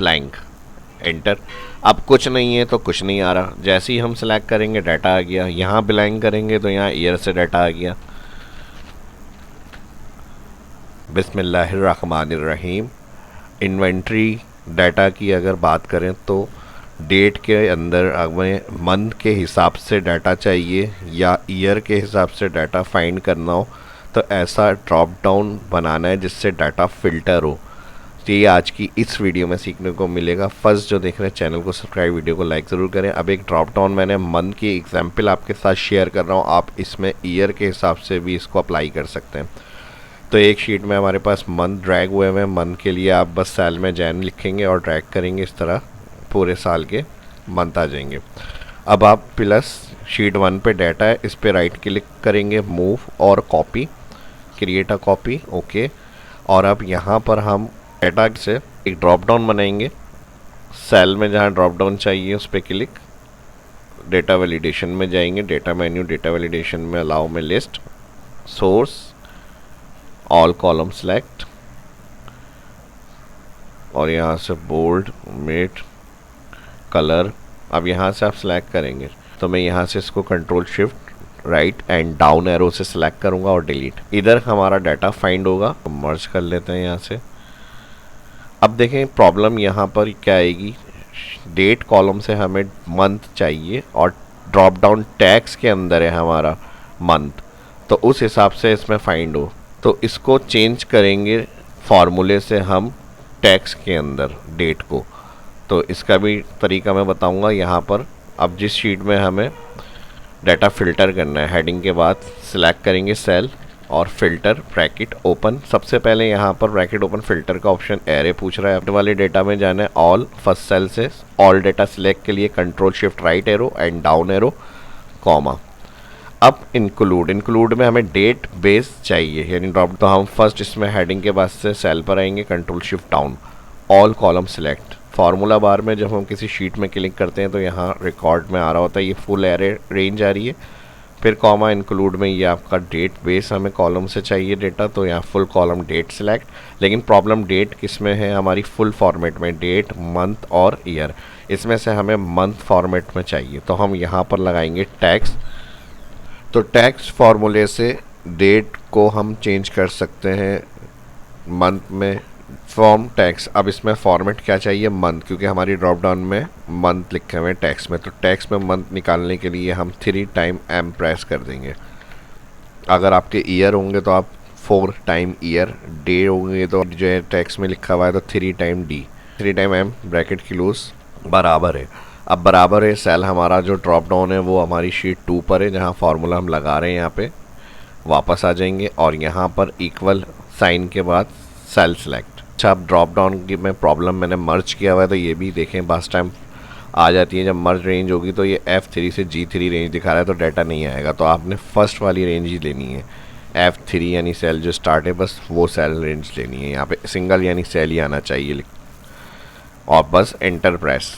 Blank, enter. अब कुछ नहीं है तो कुछ नहीं आ रहा, जैसे ही हम सेलेक्ट करेंगे डाटा आ गया। यहाँ ब्लैंक करेंगे तो यहाँ ईयर से डाटा आ गया। बिस्मिल्लाहिर्रहमानिर्रहीम। इन्वेंट्री डाटा की अगर बात करें तो डेट के अंदर हमें मंथ के हिसाब से डाटा चाहिए या ईयर के हिसाब से डाटा फाइंड करना हो तो ऐसा ड्रॉप डाउन बनाना है जिससे डाटा फ़िल्टर हो। तो ये आज की इस वीडियो में सीखने को मिलेगा। फर्स्ट जो देख रहे हैं चैनल को सब्सक्राइब, वीडियो को लाइक ज़रूर करें। अब एक ड्रॉप डाउन मैंने मंथ की एग्जांपल आपके साथ शेयर कर रहा हूँ, आप इसमें ईयर के हिसाब से भी इसको अप्लाई कर सकते हैं। तो एक शीट में हमारे पास मंथ ड्रैग हुए हैं। मंथ के लिए आप बस सेल में जैन लिखेंगे और ड्रैग करेंगे, इस तरह पूरे साल के मंथ आ जाएंगे। अब आप प्लस शीट 1 पे डाटा है, इस पे राइट क्लिक करेंगे, मूव और copy, create a copy, okay. और अब यहाँ पर हम डाटा से एक ड्रॉप डाउन बनाएंगे। सेल में जहाँ ड्रॉप डाउन चाहिए उस पर क्लिक, डेटा वैलिडेशन में जाएंगे, डेटा मेन्यू, डेटा वैलिडेशन में अलाउ में list, source, all column select और यहाँ से बोल्ड, मेट, कलर। अब यहाँ से आप सेलेक्ट करेंगे तो मैं यहाँ से इसको control shift right and down arrow से सेलेक्ट करूँगा और डिलीट। इधर हमारा डाटा फाइंड होगा, तो मर्ज कर लेते हैं यहाँ से। अब देखें प्रॉब्लम यहाँ पर क्या आएगी, डेट कॉलम से हमें मंथ चाहिए और ड्रॉप डाउन टैक्स के अंदर है हमारा मंथ, तो उस हिसाब से इसमें फाइंड हो। तो इसको चेंज करेंगे फार्मूले से हम टैक्स के अंदर डेट को, तो इसका भी तरीका मैं बताऊंगा यहाँ पर। अब जिस शीट में हमें डाटा फ़िल्टर करना है, हेडिंग के बाद सिलेक्ट करेंगे सेल और फिल्टर ब्रैकेट ओपन। सबसे पहले यहाँ पर ब्रैकेट ओपन फिल्टर का ऑप्शन एरे पूछ रहा है, अपने वाले डेटा में जाना है ऑल, फर्स्ट सेल से ऑल डेटा सिलेक्ट के लिए control shift right arrow and down arrow, comma. अब इंक्लूड में हमें डेट बेस चाहिए यानी ड्रॉप, तो हम फर्स्ट इसमें हेडिंग के बाद से सेल पर आएंगे, control shift down, all column select. Formula बार में जब हम किसी शीट में क्लिक करते हैं तो यहाँ रिकॉर्ड में आ रहा होता है, ये फुल एरे रेंज आ रही है। फिर कॉमा इंक्लूड में ये आपका डेट बेस, हमें कॉलम से चाहिए डेटा, तो यहाँ फुल कॉलम डेट सिलेक्ट। लेकिन प्रॉब्लम डेट किस में है, हमारी फुल फॉर्मेट में, डेट, मंथ और ईयर। इसमें से हमें मंथ फॉर्मेट में चाहिए, तो हम यहाँ पर लगाएंगे टैक्स। तो टैक्स फार्मूले से डेट को हम चेंज कर सकते हैं मंथ में, फ्रॉम टैक्स। अब इसमें फॉर्मेट क्या चाहिए, मंथ, क्योंकि हमारी ड्रॉप डाउन में मंथ लिखे हुए हैं टैक्स में, तो टैक्स में मंथ निकालने के लिए हम 3 टाइम एम प्रेस कर देंगे। अगर आपके ईयर होंगे तो आप 4 टाइम ईयर, डे होंगे तो जो है टैक्स में लिखा हुआ है तो 3 time D, 3 time M, bracket close, बराबर है। अब बराबर है, सेल हमारा जो ड्रॉप डाउन है वो हमारी शीट 2 पर है, जहाँ फार्मूला हम लगा रहे हैं। यहाँ पे वापस आ जाएंगे और यहाँ पर इक्वल साइन के बाद सेल सेलेक्ट। अच्छा, अब ड्रॉप डाउन की में प्रॉब्लम मैंने मर्ज किया हुआ है, तो ये भी देखें बस टाइम आ जाती है। जब मर्ज रेंज होगी तो ये F3 से G3 रेंज दिखा रहा है, तो डाटा नहीं आएगा, तो आपने फर्स्ट वाली रेंज ही लेनी है, F3 यानी सेल जो स्टार्ट है बस वो सेल रेंज लेनी है। यहाँ पे सिंगल यानी सेल ही आना चाहिए और बस एंटर प्रेस।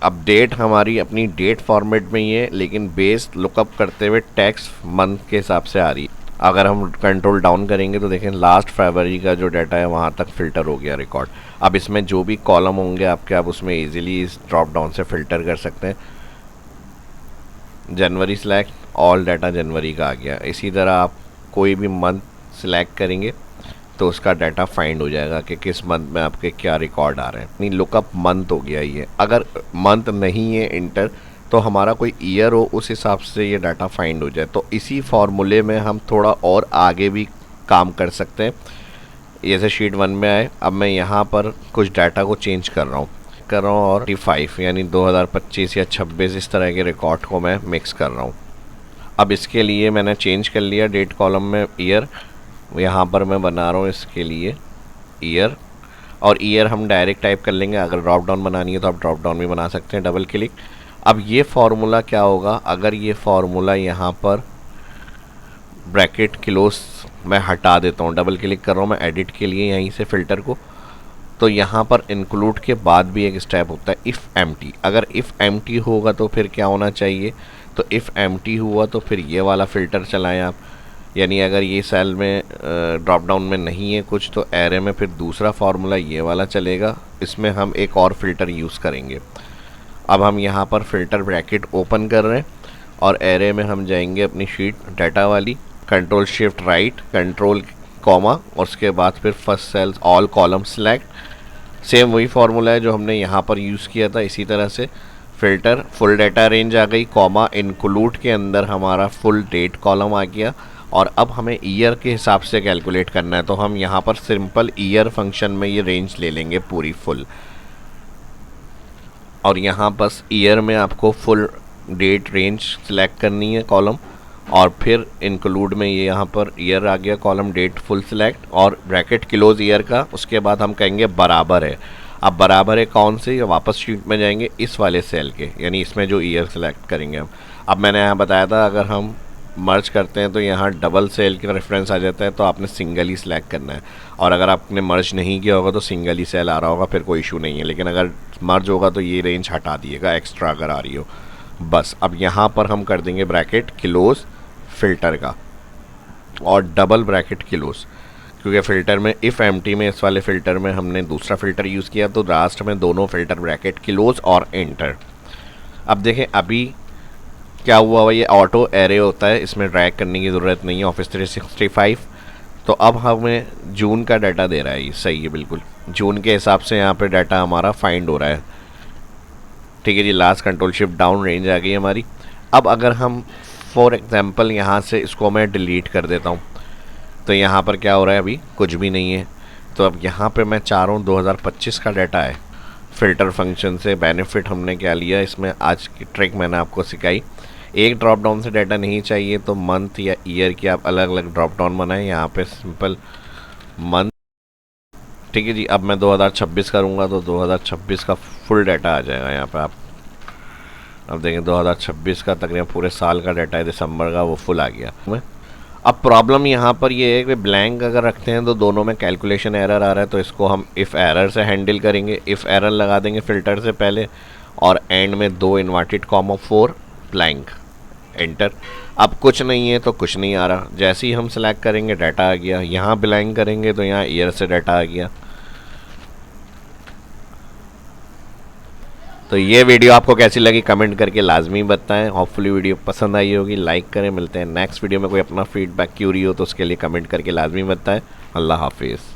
अब डेट हमारी अपनी डेट फॉर्मेट में ही है, लेकिन बेस लुकअप करते हुए टैक्स मंथ के हिसाब से आ रही है। अगर हम कंट्रोल डाउन करेंगे तो देखें लास्ट फरवरी का जो डाटा है वहाँ तक फ़िल्टर हो गया रिकॉर्ड। अब इसमें जो भी कॉलम होंगे आपके, आप उसमें इजीली इस ड्रॉप डाउन से फ़िल्टर कर सकते हैं। जनवरी सिलेक्ट, ऑल डाटा जनवरी का आ गया। इसी तरह आप कोई भी मंथ सिलेक्ट करेंगे तो उसका डाटा फाइंड हो जाएगा कि किस मंथ में आपके क्या रिकॉर्ड आ रहे हैं। नहीं, लुकअप मंथ हो गया ये। अगर मंथ नहीं है इंटर तो हमारा कोई ईयर हो, उस हिसाब से ये डाटा फाइंड हो जाए। तो इसी फार्मूले में हम थोड़ा और आगे भी काम कर सकते हैं। जैसे शीट 1 में आए, अब मैं यहाँ पर कुछ डाटा को चेंज कर रहा हूँ और 25 यानी 2025 या 26 इस तरह के रिकॉर्ड को मैं मिक्स कर रहा हूँ। अब इसके लिए मैंने चेंज कर लिया डेट कॉलम में ईयर, यहाँ पर मैं बना रहा हूँ इसके लिए ईयर, और ईयर हम डायरेक्ट टाइप कर लेंगे। अगर ड्रॉप डाउन बनानी है तो आप ड्रॉप डाउन भी बना सकते हैं, डबल क्लिक। अब ये फार्मूला क्या होगा, अगर ये फार्मूला यहाँ पर ब्रैकेट क्लोज मैं हटा देता हूँ, डबल क्लिक कर रहा हूँ मैं एडिट के लिए यहीं से फ़िल्टर को, तो यहाँ पर इंक्लूड के बाद भी एक स्टेप होता है इफ़ एम्प्टी। अगर इफ़ एम्प्टी होगा तो फिर क्या होना चाहिए, तो इफ़ एम्प्टी हुआ तो फिर ये वाला फ़िल्टर चलाएं आप, यानी अगर ये सेल में ड्रॉप डाउन में नहीं है कुछ तो एरे में फिर दूसरा फार्मूला ये वाला चलेगा, इसमें हम एक और फ़िल्टर यूज़ करेंगे। अब हम यहाँ पर फ़िल्टर ब्रैकेट ओपन कर रहे हैं और एरे में हम जाएंगे अपनी शीट डाटा वाली, control shift right, control comma और उसके बाद फिर first cells all column select. Same वही फार्मूला है जो हमने यहाँ पर यूज़ किया था। इसी तरह से फ़िल्टर फुल डेटा रेंज आ गई, कॉमा इंक्लूड के अंदर हमारा फुल डेट कॉलम आ गया। और अब हमें ईयर के हिसाब से कैलकुलेट करना है, तो हम यहाँ पर सिंपल ईयर फंक्शन में ये रेंज ले लेंगे पूरी फुल, और यहाँ बस ईयर में आपको फुल डेट रेंज सेलेक्ट करनी है कॉलम, और फिर इंक्लूड में ये यहाँ पर ईयर आ गया, कॉलम डेट फुल सेलेक्ट और ब्रैकेट क्लोज ईयर का। उसके बाद हम कहेंगे बराबर है। अब बराबर है कौन से, वापस शीट में जाएंगे इस वाले सेल के, यानी इसमें जो ईयर सेलेक्ट करेंगे हम। अब मैंने यहाँ बताया था अगर हम मर्ज करते हैं तो यहाँ डबल सेल का रेफरेंस आ जाता है, तो आपने सिंगल ही सिलेक्ट करना है। और अगर आपने मर्ज नहीं किया होगा तो सिंगल ही सेल आ रहा होगा, फिर कोई इशू नहीं है। लेकिन अगर मर्ज होगा तो ये रेंज हटा दिएगा एक्स्ट्रा अगर आ रही हो। बस अब यहाँ पर हम कर देंगे ब्रैकेट क्लोज फ़िल्टर का और डबल ब्रैकेट क्लोज, क्योंकि फ़िल्टर में इफ़ एम्प्टी में, इस वाले फ़िल्टर में हमने दूसरा फ़िल्टर यूज़ किया, तो लास्ट में दोनों फ़िल्टर ब्रैकेट क्लोज और एंटर। अब देखें अभी क्या हुआ ये ऑटो एरे होता है, इसमें ड्रैग करने की ज़रूरत नहीं है ऑफिस 365। तो अब हमें जून का डाटा दे रहा है, ये सही है बिल्कुल। जून के हिसाब से यहाँ पे डाटा हमारा फाइंड हो रहा है। ठीक है जी, last control shift down range आ गई हमारी। अब अगर हम फॉर एग्जांपल यहाँ से इसको मैं डिलीट कर देता हूँ, तो यहाँ पर क्या हो रहा है, अभी कुछ भी नहीं है। तो अब यहाँ पे मैं चाह रहा हूँ 2025 का डाटा है। फ़िल्टर फंक्शन से बेनिफिट हमने क्या लिया, इसमें आज की ट्रिक मैंने आपको सिखाई। एक ड्रॉप डाउन से डाटा नहीं चाहिए तो मंथ या ईयर की आप अलग अलग ड्रॉप डाउन बनाएं, यहाँ पे सिंपल मंथ। ठीक है जी, अब मैं 2026 करूँगा तो 2026 का फुल डाटा आ जाएगा यहाँ पे। आप अब देखें 2026 का तकरीबन पूरे साल का डाटा है, दिसंबर का वो फुल आ गया। अब प्रॉब्लम यहाँ पर ये है कि ब्लैंक अगर रखते हैं तो दोनों में कैलकुलेशन एरर आ रहा है, तो इसको हम इफ़ एरर से हैंडल करेंगे। इफ़ एरर लगा देंगे फ़िल्टर से पहले और एंड में 2 इन्वर्टेड कॉमा 4 ब्लैंक, एंटर। अब कुछ नहीं है तो कुछ नहीं आ रहा, जैसे ही हम सेलेक्ट करेंगे डाटा आ गया। यहाँ ब्लैंक करेंगे तो यहाँ ईयर से डाटा आ गया। तो ये वीडियो आपको कैसी लगी कमेंट करके लाजमी बताएं। होपफुली वीडियो पसंद आई होगी, लाइक करें। मिलते हैं नेक्स्ट वीडियो में। कोई अपना फीडबैक क्यूरी हो तो उसके लिए कमेंट करके लाजमी बताएं। अल्लाह हाफिज़।